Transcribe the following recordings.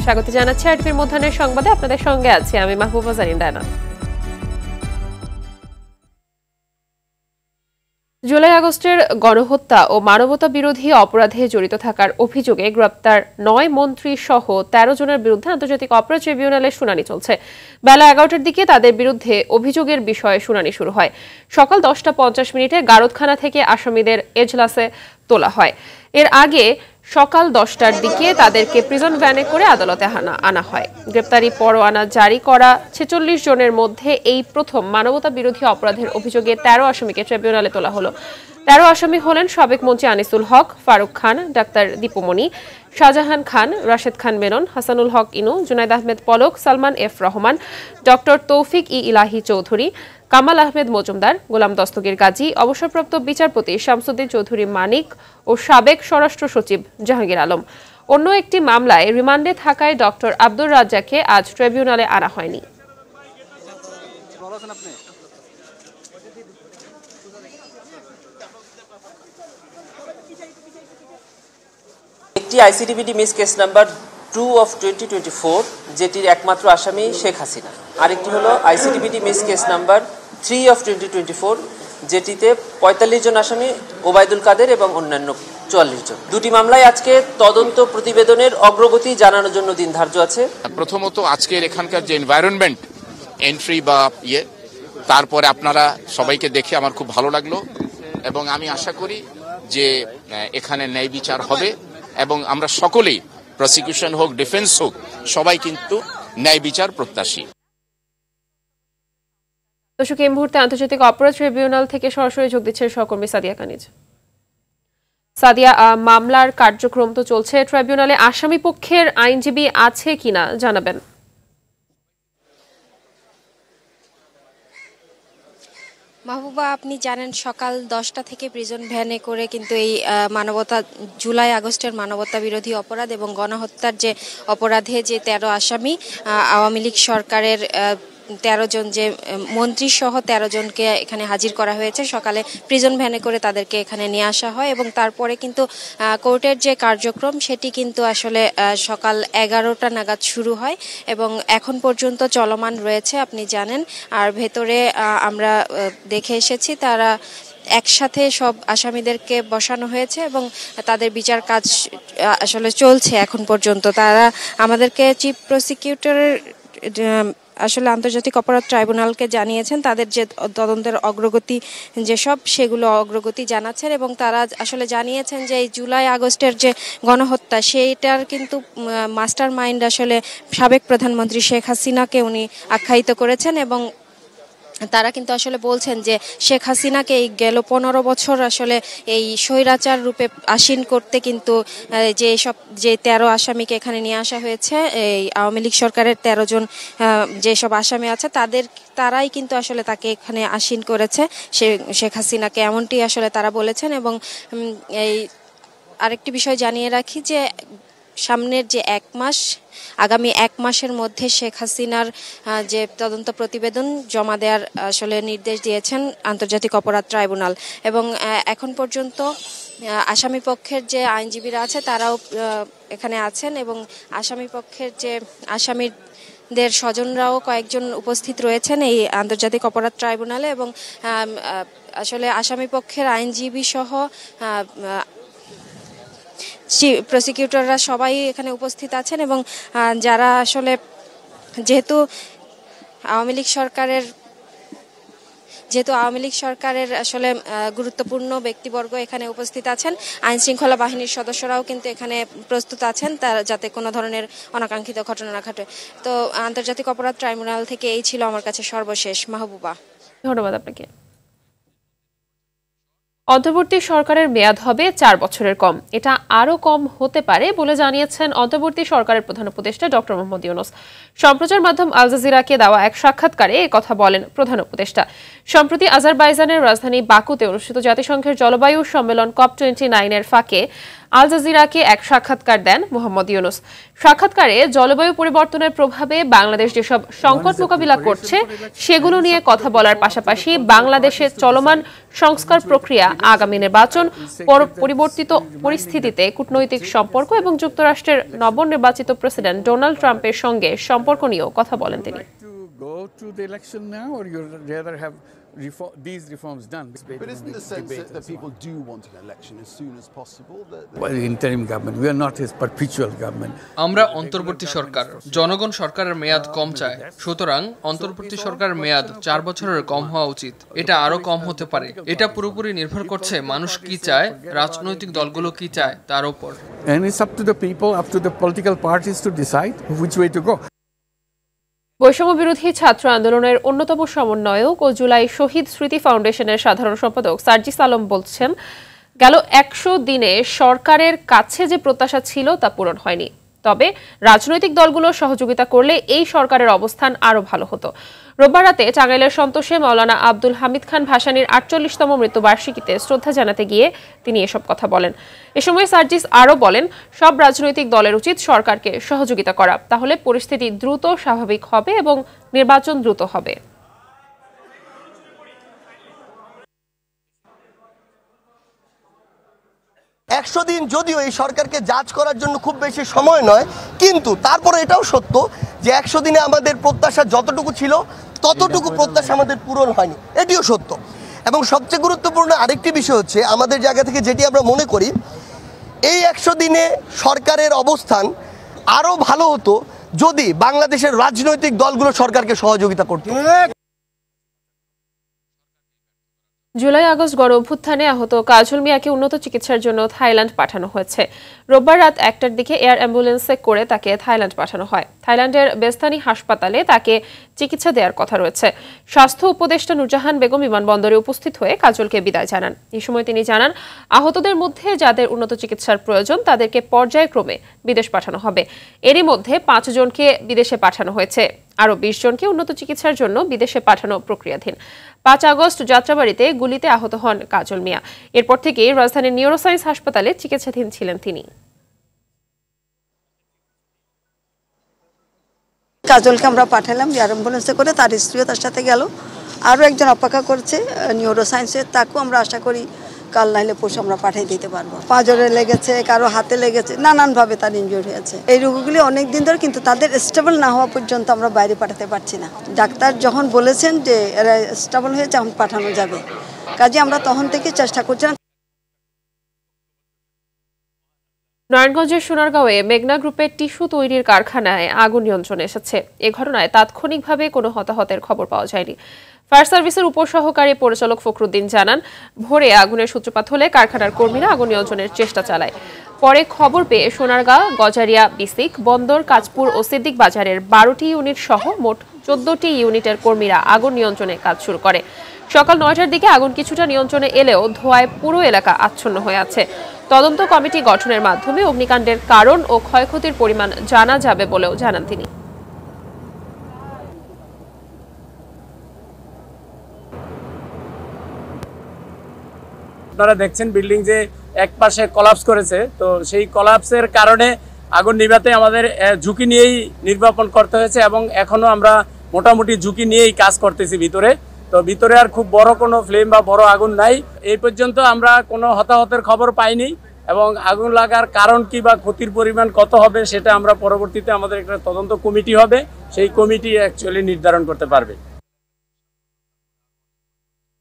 স্বাগত জানাচ্ছি আরটিভির মধ্যাহ্নের সংবাদে। আপনাদের সঙ্গে আছি আমি মাহবুবা জারিন ডায়না। জুলাই আগস্টের গণহত্যা ও মানবতা বিরোধী অপরাধে জড়িত থাকার অভিযোগে গ্রেপ্তার 9 মন্ত্রী সহ 13 জনের বিরুদ্ধে আন্তর্জাতিক অপরাধ ট্রাইব্যুনালে শুনানি চলছে। বেলা 11টার দিকে তাদের বিরুদ্ধে অভিযোগের বিষয়ে শুনানি শুরু হয়। সকাল 10:50 গারদখানা থেকে আসামিদের এজলাসে তোলা হয়। এর আগে সকাল 10টার দিকে তাদেরকে প্রিজন ভ্যানে করে আদালতে আনা হয়। গ্রেপ্তারি পরোয়ানা জারি করা 46 জনের মধ্যে এই প্রথম মানবতা বিরোধী অপরাধের অভিযোগে 13 আসামিকে ট্রাইব্যুনালে তোলা হলো। 13 আসামি হলেন সাবেক মন্ত্রী আনিসুল হক, ফারুক খান, ডাক্তার দীপুমণি, শাহজাহান খান, রাশেদ খান মেনন, হাসানুল হক ইনু, জুনাইদ আহমেদ পলক, সালমান এফ রহমান, ডক্টর তৌফিক ইলাহি চৌধুরী, কামাল আহমেদ মজুমদার, গোলাম দস্তগীর গাজী, অবসরপ্রাপ্ত বিচারপতি শামসুদ্দিন চৌধুরী মানিক ও সাবেক স্বরাষ্ট্র সচিব জাহাঙ্গীর আলম। অন্য একটি মামলায় রিমান্ডে থাকায় ডক্টর আব্দুর রাজ্জাককে আজ ট্রাইব্যুনালে আনা হয়নি। একটি আইসিডিবিডি মিস কেস নাম্বার 2 অফ 2024 যেটির একমাত্র আসামি শেখ হাসিনা, আরেকটি হলো আইসিডিবিডি মিস কেস নাম্বার 3 অফ 2024 যেটিতে 45 জন আসামি, ওবায়দুল কাদের এবং অন্যান্য 44 জন। দুটি মামলায় আজকে তদন্ত প্রতিবেদনের অগ্রগতি জানানোর জন্য দিন ধার্য আছে। প্রথমত আজকের এখানকার যে এনভায়রনমেন্ট এন্ট্রি বা তারপরে আপনারা সবাইকে দেখে আমার খুব ভালো লাগলো এবং আমি আশা করি যে এখানে ন্যায় বিচার হবে এবং আমরা সকলেই, প্রসিকিউশন হোক ডিফেন্স হোক, সবাই কিন্তু ন্যায় বিচার প্রত্যাশী। দর্শক, এই মুহূর্তে আন্তর্জাতিক অপরাধ ট্রাইব্যুনাল থেকে সরাসরি যোগ দিচ্ছেন সহকর্মী সাদিয়া কানিজ। সাদিয়া, মামলার কার্যক্রম তো চলছে, ট্রাইব্যুনালে আসামি পক্ষের আইনজীবী আছে কিনা জানাবেন। মাহবুবা, আপনি জানেন সকাল 10টা থেকে প্রিজন ভ্যানে করে কিন্তু এই জুলাই আগস্টের মানবতা বিরোধী অপরাধ এবং গণহত্যার যে অপরাধে যে 13 আসামি, আওয়ামী লীগ সরকারের 13 জন যে মন্ত্রী সহ 13 জনকে এখানে হাজির করা হয়েছে। সকালে প্রিজন ভ্যানে করে তাদেরকে এখানে নিয়ে আসা হয় এবং তারপরে কিন্তু কোর্টের যে কার্যক্রম সেটি কিন্তু আসলে সকাল 11টা নাগাদ শুরু হয় এবং এখন পর্যন্ত চলমান রয়েছে, আপনি জানেন। আর ভেতরে আমরা দেখে এসেছি তারা একসাথে সব আসামিদেরকে বসানো হয়েছে এবং তাদের বিচার কাজ আসলে চলছে এখন পর্যন্ত। তারা আমাদেরকে চিফ প্রসিকিউটরের আসলে আন্তর্জাতিক অপরাধ ট্রাইব্যুনালকে জানিয়েছেন তাদের যে তদন্তের অগ্রগতি যেসব, সেগুলো অগ্রগতি জানাচ্ছেন এবং তারা আসলে জানিয়েছেন যে এই জুলাই আগস্টের যে গণহত্যা সেইটার কিন্তু মাস্টার মাইন্ড আসলে সাবেক প্রধানমন্ত্রী শেখ হাসিনাকে উনি আখ্যায়িত করেছেন এবং তারা কিন্তু আসলে বলছেন যে শেখ হাসিনাকে এই গেল 15 বছর আসলে এই স্বৈরাচার রূপে আসীন করতে কিন্তু যে 13 আসামিকে এখানে নিয়ে আসা হয়েছে, এই আওয়ামী লীগ সরকারের 13 জন যেসব আসামি আছে তারাই কিন্তু আসলে তাকে এখানে আসীন করেছে শেখ হাসিনাকে, এমনটি আসলে তারা বলেছেন। এবং এই আরেকটি বিষয় জানিয়ে রাখি যে সামনের যে আগামী 1 মাসের মধ্যে শেখ হাসিনার যে তদন্ত প্রতিবেদন জমা দেওয়ার আসলে নির্দেশ দিয়েছেন আন্তর্জাতিক অপরাধ ট্রাইব্যুনাল এবং এখন পর্যন্ত আসামি পক্ষের যে আইনজীবীরা আছে তারাও এখানে আছেন এবং আসামি পক্ষের যে আসামিদের স্বজনরাও কয়েকজন উপস্থিত রয়েছেন এই আন্তর্জাতিক অপরাধ ট্রাইব্যুনালে এবং আসলে আসামি পক্ষের আইনজীবী সহ প্রসিকিউটররা সবাই এখানে উপস্থিত আছেন এবং যারা আসলে যেহেতু আওয়ামী লীগ সরকারের আসলে গুরুত্বপূর্ণ ব্যক্তিবর্গ এখানে উপস্থিত আছেন, আইন শৃঙ্খলা বাহিনীর সদস্যরাও কিন্তু এখানে প্রস্তুত আছেন তারা যাতে কোনো ধরনের অনাকাঙ্ক্ষিত ঘটনা না ঘটে। তো আন্তর্জাতিক অপরাধ ট্রাইব্যুনাল থেকে এই ছিল আমার কাছে সর্বশেষ। মাহবুবা, ধন্যবাদ আপনাকে। অন্তর্বর্তী সরকারের মেয়াদ হবে 4 বছরের কম, এটা আরো কম হতে পারে বলে জানিয়েছেন অন্তর্বর্তী সরকারের প্রধান উপদেষ্টা ডক্টর মোহাম্মদ ইউনূস। সম্প্রচার মাধ্যম আল জাজিরাকে দেওয়া এক সাক্ষাৎকারে কথা বলেন প্রধান উপদেষ্টা। সম্প্রতি আজারবাইজানের রাজধানী বাকুতে অনুষ্ঠিত জাতিসংঘের জলবায়ু সম্মেলন COP29 এর ফাঁকে আল জাজিরাকে এক সাক্ষাৎকার দেন মোহাম্মদ ইউনুস। সাক্ষাৎকারে জলবায়ু পরিবর্তনের প্রভাবে বাংলাদেশ যেসব সংকট মোকাবিলা করছে সেগুলো নিয়ে কথা বলার পাশাপাশি বাংলাদেশের চলমান সংস্কার প্রক্রিয়া, আগামী নির্বাচন, পরিবর্তিত পরিস্থিতিতে কূটনৈতিক সম্পর্ক এবং যুক্তরাষ্ট্রের নবনির্বাচিত প্রেসিডেন্ট ডোনাল্ড ট্রাম্পের সঙ্গে সম্পর্ক নিয়েও কথা বলেন তিনি। These reforms done. But isn't the sense that people do want an election as soon as possible? Well, the interim government, we are not his perpetual government. আমরা অন্তর্বর্তী সরকার, জনগণ সরকারের মেয়াদ কম চায়, সুতরাং অন্তর্বর্তী সরকারের মেয়াদ 4 বছরের কম হওয়া উচিত। এটা আরো কম হতে পারে। এটা পুরোপুরি নির্ভর করছে মানুষ কি চায়, রাজনৈতিক দলগুলো কি চায় তার উপর। And it's up to the people, up to the political parties to decide which way to go. বৈষম্য বিরোধী ছাত্র আন্দোলনের অন্যতম সমন্বয়ক ও জুলাই শহীদ স্মৃতি ফাউন্ডেশনের সাধারণ সম্পাদক সার্জিস আলম বলছেন, গেল 100 দিনে সরকারের কাছে যে প্রত্যাশা ছিল তা পূরণ হয়নি। তবে রাজনৈতিক দলগুলো সহযোগিতা করলে এই সরকারের অবস্থান আরো ভালো হতো। রোববার রাতে টাঙ্গাইলের সন্তোষে মাওলানা আব্দুল হামিদ খান ভাসানীর 48তম মৃত্যুবার্ষিকীতে শ্রদ্ধা জানাতে গিয়ে তিনি এসব কথা বলেন। এ সময় সার্জিস আরও বলেন, সব রাজনৈতিক দলের উচিত সরকারকে সহযোগিতা করা, তাহলে পরিস্থিতি দ্রুত স্বাভাবিক হবে এবং নির্বাচন দ্রুত হবে। একশো দিন যদিও এই সরকারকে জাজ করার জন্য খুব বেশি সময় নয়, কিন্তু তারপরে এটাও সত্য যে 100 দিনে আমাদের প্রত্যাশা যতটুকু ছিল ততটুকু প্রত্যাশা আমাদের পূরণ হয়নি, এটিও সত্য। এবং সবচেয়ে গুরুত্বপূর্ণ আরেকটি বিষয় হচ্ছে, আমাদের জায়গা থেকে যেটি আমরা মনে করি, এই 100 দিনে সরকারের অবস্থান আরও ভালো হতো যদি বাংলাদেশের রাজনৈতিক দলগুলো সরকারকে সহযোগিতা করত। জুলাই আগস্ট গণ অভ্যুত্থানে আহত কাজল মিয়াকে উন্নত চিকিৎসার জন্য থাইল্যান্ড পাঠানো হয়েছে। রোববার রাত 1টার দিকে এয়ার অ্যাম্বুলেন্সে করে তাকে থাইল্যান্ড পাঠানো হয়। থাইল্যান্ডের বেস্তানি হাসপাতালে তাকে চিকিৎসা দেওয়ার কথা রয়েছে। স্বাস্থ্য উপদেষ্টা নুরজাহান বেগম বিমানবন্দরে উপস্থিত হয়ে কাজলকে বিদায় জানান। এই সময় তিনি জানান, আহতদের মধ্যে যাদের উন্নত চিকিৎসার প্রয়োজন তাদেরকে পর্যায়ক্রমে বিদেশ পাঠানো হবে। এরই মধ্যে 5 জনকে বিদেশে পাঠানো হয়েছে, আরও 20 জনকে উন্নত চিকিৎসার জন্য বিদেশে পাঠানো প্রক্রিয়াধীন। 5 আগস্ট যাত্রাবাড়িতে গুলিতে আহত হন কাজল মিয়া। এরপর থেকে রাজধানীর নিউরোসায়েন্স হাসপাতালে চিকিৎসাধীন ছিলেন তিনি। কাজলকে আমরা পাঠালাম এয়ার অ্যাম্বুলেন্সে করে, তার স্ত্রীও তার সাথে গেল। আরও একজন অপেক্ষা করছে নিউরোসায়েন্সের, তাকেও আমরা আশা করি কাল নাইলে পরশু আমরা পাঠিয়ে দিতে পারবো। পাঁজরে লেগেছে, কারো হাতে লেগেছে, নানানভাবে তার ইনজুরি হয়েছে। এই রোগগুলি অনেক দিন ধরে, কিন্তু তাদের স্টেবল না হওয়া পর্যন্ত আমরা বাইরে পাঠাতে পারছি না। ডাক্তার যখন বলেছেন যে এরা স্টেবল হয়েছে এখন পাঠানো যাবে, কাজে আমরা তখন থেকে চেষ্টা করছিলাম। নারায়ণগঞ্জের সোনারগাঁওয়ে মেঘনা গ্রুপের টিস্যু তৈরির কারখানায় আগুন নিয়ন্ত্রণে এসেছে। এ ঘটনায় তাৎক্ষণিকভাবে কোনো হতাহতের খবর পাওয়া যায়নি। ফায়ার সার্ভিসের উপসহকারী পরিচালক ফখরুদ্দিন জানান, ভোরে আগুনের সূত্রপাত হলে কারখানার কর্মীরা আগুন নিয়ন্ত্রণের চেষ্টা চালায়। পরে খবর পেয়ে সোনারগাঁ, গজারিয়া, বিসিক, বন্দর, কাজপুর ও সিদ্দিক বাজারের 12টি ইউনিট সহ মোট 14টি ইউনিটের কর্মীরা আগুন নিয়ন্ত্রণে কাজ শুরু করে। সকাল 9টার দিকে আগুন কিছুটা নিয়ন্ত্রণে এলেও ধোঁয়ায় পুরো এলাকা আচ্ছন্ন হয়ে আছে। তদন্ত কমিটি গঠনের মাধ্যমে অগ্নিকাণ্ডের কারণ ও ক্ষয়ক্ষতির পরিমাণ জানা যাবে বলেও জানান তিনি। আপনারা দেখছেন বিল্ডিং যে এক পাশে কলাপস করেছে, তো সেই কলাপসের কারণে আগুন নিভাতে আমাদের ঝুঁকি নিয়েই নির্বাপন করতে হয়েছে এবং এখনো আমরা মোটামুটি ঝুঁকি নিয়েই কাজ করতেছি ভিতরে। তো ভিতরে আর খুব বড় কোনো ফ্লেম বা বড় আগুন নাই। এই পর্যন্ত আমরা কোনো হতাহতের খবর পাইনি এবং আগুন লাগার কারণ কি বা ক্ষতির পরিমাণ কত হবে সেটা আমরা পরবর্তীতে আমাদের একটা তদন্ত কমিটি হবে, সেই কমিটি অ্যাকচুয়ালি নির্ধারণ করতে পারবে।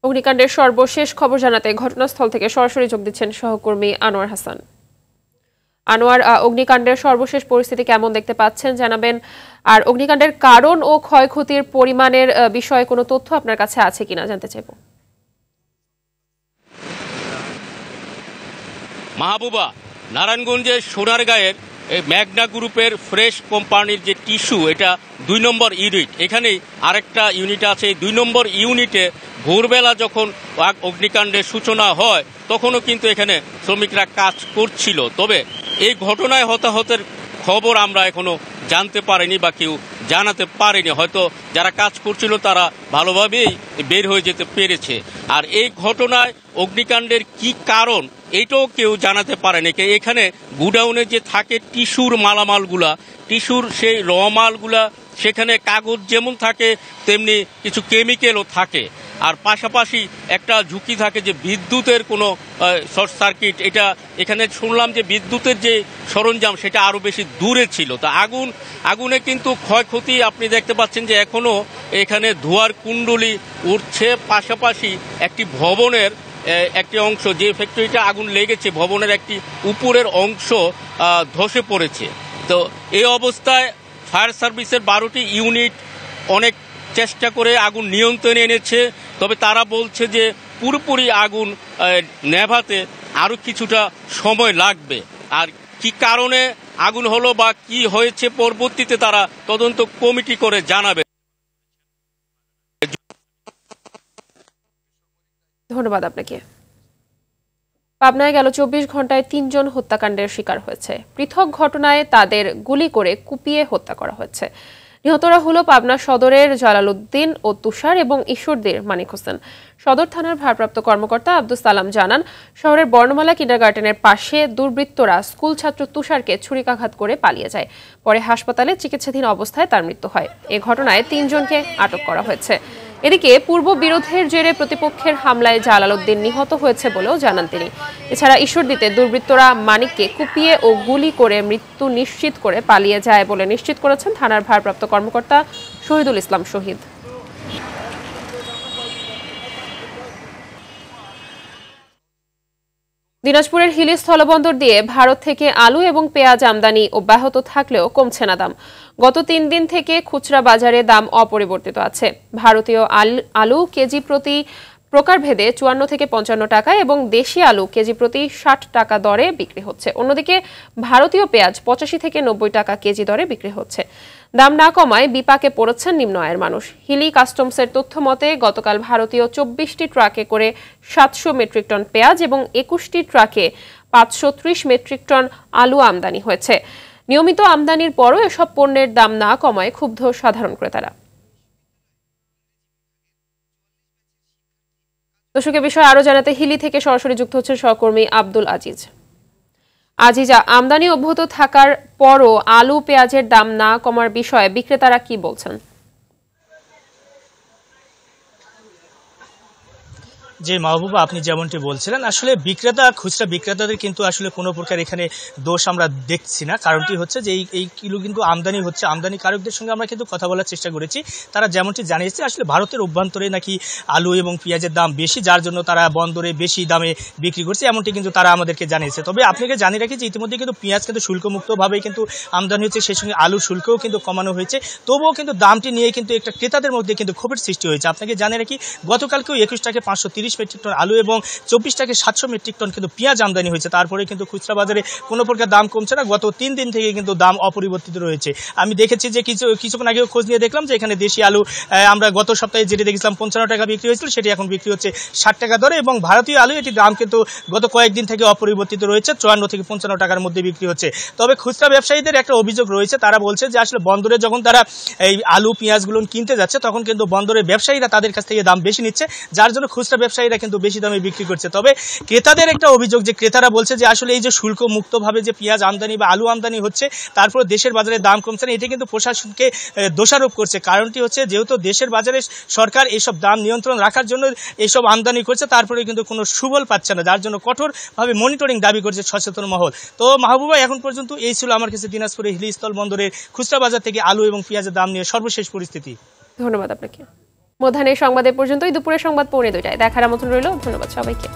অগ্নিকাণ্ডের সর্বশেষ খবর জানাতে ঘটনাস্থল থেকে সরাসরি যোগ দিচ্ছেন সহকর্মী আনোয়ার হাসান। আনোয়ার, অগ্নিকাণ্ডের সর্বশেষ পরিস্থিতি কেমন দেখতে পাচ্ছেন জানাবেন, আর অগ্নিকাণ্ডের কারণ ও ক্ষয়ক্ষতির পরিমাণের বিষয়ে কোনো তথ্য আপনার কাছে আছে কিনা জানতে চাইব। মাহবুবা, নারায়ণগঞ্জের সোনারগাঁয়ের মেঘনা গ্রুপের ফ্রেশ কোম্পানির যে টিস্যু, এটা 2 নম্বর ইউনিট। এখানে আরেকটা ইউনিট আছে। 2 নম্বর ইউনিটে ভোরবেলা যখন অগ্নিকাণ্ডের সূচনা হয় তখনও কিন্তু এখানে শ্রমিকরা কাজ করছিল। তবে এই ঘটনায় হতাহতের খবর আমরা এখনো জানতে পারিনি বা কেউ জানাতে পারেনি। হয়তো যারা কাজ করছিল তারা ভালোভাবেই বের হয়ে যেতে পেরেছে। আর এই ঘটনায় অগ্নিকাণ্ডের কি কারণ এইটাও কেউ জানাতে পারেনি। এখানে গুডাউনে যে থাকে টিস্যুর মালামালগুলা, টিস্যুর সেই র মালগুলা, সেখানে কাগজ যেমন থাকে তেমনি কিছু কেমিক্যালও থাকে। আর পাশাপাশি একটা ঝুঁকি থাকে যে বিদ্যুতের কোনো শর্ট সার্কিট। এটা এখানে শুনলাম যে বিদ্যুতের যে সরঞ্জাম সেটা আরও বেশি দূরে ছিল। তা আগুনে কিন্তু ক্ষয়ক্ষতি আপনি দেখতে পাচ্ছেন যে এখনও এখানে ধোঁয়ার কুণ্ডলি উঠছে। পাশাপাশি একটি ভবনের একটি অংশ, যে ফ্যাক্টরিটা আগুন লেগেছে ভবনের একটি উপরের অংশ ধসে পড়েছে। তো এই অবস্থায় ফায়ার সার্ভিসের 12টি ইউনিট অনেক চেষ্টা করে আগুন নিয়ন্ত্রণে এনেছে, তবে তারা বলছে যে পুরোপুরি আগুন নেভাতে আরও কিছুটা সময় লাগবে। আর কি কারণে আগুন হলো বা কি হয়েছে পরবর্তীতে তারা তদন্ত কমিটি করে জানাবে। ধন্যবাদ আপনাকে। পাবনায় গেল 24 ঘন্টায় 3 জন হত্যাকাণ্ডের শিকার হয়েছে। পৃথক ঘটনায় তাদের গুলি করে কুপিয়ে হত্যা করা হয়েছে। নিহতরা হলো পাবনা সদরের জালালউদ্দিন ও তুষার এবং ঈশ্বরদীর মানিক হোসেন। সদর থানার ভারপ্রাপ্ত কর্মকর্তা আব্দুল সালাম জানান, শহরের বর্ণমালা কিন্ডারগার্টেনের পাশে দুর্বৃত্তরা স্কুল ছাত্র তুষারকে ছুরিকাঘাত করে পালিয়ে যায়। পরে হাসপাতালে চিকিৎসাধীন অবস্থায় তার মৃত্যু হয়। এ ঘটনায় 3 জনকে আটক করা হয়েছে। এদিকে পূর্ব বিরোধের জেরে প্রতিপক্ষের হামলায় জালালউদ্দিন নিহত হয়েছে বলেও জানান তিনি। এছাড়া ঈশ্বরদীতে দুর্বৃত্তরা মানিককে কুপিয়ে ও গুলি করে মৃত্যু নিশ্চিত করে পালিয়ে যায় বলে নিশ্চিত করেছেন থানার ভারপ্রাপ্ত কর্মকর্তা শহীদুল ইসলাম শহীদ। দিনাজপুরের হিলি স্থলবন্দর দিয়ে ভারত থেকে আলু এবং পেঁয়াজ আমদানি অব্যাহত থাকলেও কমছে না দাম। গত 3 দিন থেকে খুচরা বাজারে দাম অপরিবর্তিত আছে। ভারতীয় আলু কেজি প্রতি প্রকারভেদে 54 থেকে 55 টাকা এবং দেশি আলু কেজি প্রতি 60 টাকা দরে বিক্রি হচ্ছে। অন্যদিকে ভারতীয় পেঁয়াজ 85 থেকে 90 টাকা কেজি দরে বিক্রি হচ্ছে। দাম না কমায় বিপাকে পড়েছেন নিম্ন আয়ের মানুষ। হিলি কাস্টমসের তথ্য মতে গতকাল ভারতীয় 24টি ট্রাকে করে 700 মেট্রিক টন পেঁয়াজ এবং 21টি ট্রাকে 530 মেট্রিক টন আলু আমদানি হয়েছে। নিয়মিত আমদানির পরও এসব পণ্যের দাম না কমায় ক্ষুব্ধ সাধারণ ক্রেতারা। দর্শকের বিষয়ে আরো জানাতে হিলি থেকে সরাসরি যুক্ত হচ্ছেন সহকর্মী আব্দুল আজিজ। আজিজা, আমদানি অব্যাহত থাকার পরও আলু পেঁয়াজের দাম না কমার বিষয়ে বিক্রেতারা কি বলছেন? যে মাহবুবা, আপনি যেমনটি বলছিলেন, আসলে খুচরা বিক্রেতাদের কিন্তু আসলে কোনো প্রকার এখানে দোষ আমরা দেখছি না। কারণটি হচ্ছে যে এই কিলো কিন্তু আমদানি হচ্ছে। আমদানিকারকদের সঙ্গে আমরা কিন্তু কথা বলার চেষ্টা করেছি। তারা যেমনটি জানিয়েছে আসলে ভারতের অভ্যন্তরে নাকি আলু এবং পেঁয়াজের দাম বেশি, যার জন্য তারা বন্দরে বেশি দামে বিক্রি করছে, এমনটি কিন্তু তারা আমাদেরকে জানিয়েছে। তবে আপনাকে জানিয়ে রাখি যে ইতিমধ্যে কিন্তু পেঁয়াজ কিন্তু শুল্কমুক্তভাবেই কিন্তু আমদানি হচ্ছে, সেই সঙ্গে আলুর শুল্কও কিন্তু কমানো হয়েছে। তবুও কিন্তু দামটি নিয়ে কিন্তু একটা ক্রেতাদের মধ্যে কিন্তু ক্ষোভের সৃষ্টি হয়েছে। আপনাকে জানিয়ে রাখি গতকালকেও 21 টাকা 530 মেট্রিক টন আলু এবং 24 টাকা 700 মেট্রিক টন কিন্তু পেঁয়াজ আমদানি হয়েছে। তারপরে কিন্তু খুচরা বাজারে কোনো প্রকার দাম কমছে না। গত 3 দিন থেকে কিন্তু দাম অপরিবর্তিত রয়েছে। আমি দেখেছি যে কিছুক্ষণ আগেও খোঁজ নিয়ে দেখলাম যে এখানে দেশি আলু আমরা গত সপ্তাহে যেটি দেখেছিলাম 55 টাকা বিক্রি হয়েছিল, সেটি এখন বিক্রি হচ্ছে 60 টাকা দরে, এবং ভারতীয় আলু এটির দাম কিন্তু গত কয়েকদিন থেকে অপরিবর্তিত রয়েছে, 54 থেকে 55 টাকার মধ্যে বিক্রি হচ্ছে। তবে খুচরা ব্যবসায়ীদের একটা অভিযোগ রয়েছে, তারা বলছে যে আসলে বন্দরে যখন তারা এই আলু পেঁয়াজগুলো কিনতে যাচ্ছে তখন কিন্তু বন্দরের ব্যবসায়ীরা তাদের কাছ থেকে দাম বেশি নিচ্ছে, যার জন্য খুচরা ব্যবসায়ীরা কিন্তু বেশি দামে বিক্রি করছে। তবে ক্রেতাদের একটা অভিযোগ যে ক্রেতারা বলছে যে আসলে এই যে শুল্ক মুক্তভাবে যে পেঁয়াজ আমদানি বা আলু আমদানি হচ্ছে, তারপর দেশের বাজারে দাম কমছে না, এটি কিন্তু প্রশাসনকে দোষারোপ করছে। কারণটি হচ্ছে যেহেতু দেশের বাজারে সরকার এইসব দাম নিয়ন্ত্রণ রাখার জন্য এইসব আমদানি করছে, তারপরে কিন্তু কোনো সুফল পাচ্ছে না, যার জন্য কঠোরভাবে মনিটরিং দাবি করছে সচেতন মহল। তো মাহবুবা, এখন পর্যন্ত এই ছিল আমার কাছে দিনাজপুরের হিলি স্থল বন্দরের খুচরা বাজার থেকে আলু এবং পেঁয়াজের দাম নিয়ে সর্বশেষ পরিস্থিতি। ধন্যবাদ আপনাকে। মধ্যাহ্নের সংবাদে পর্যন্তই। দুপুরের সংবাদ 2:45 দেখার আমন্ত্রণ রইল। ধন্যবাদ সবাইকে।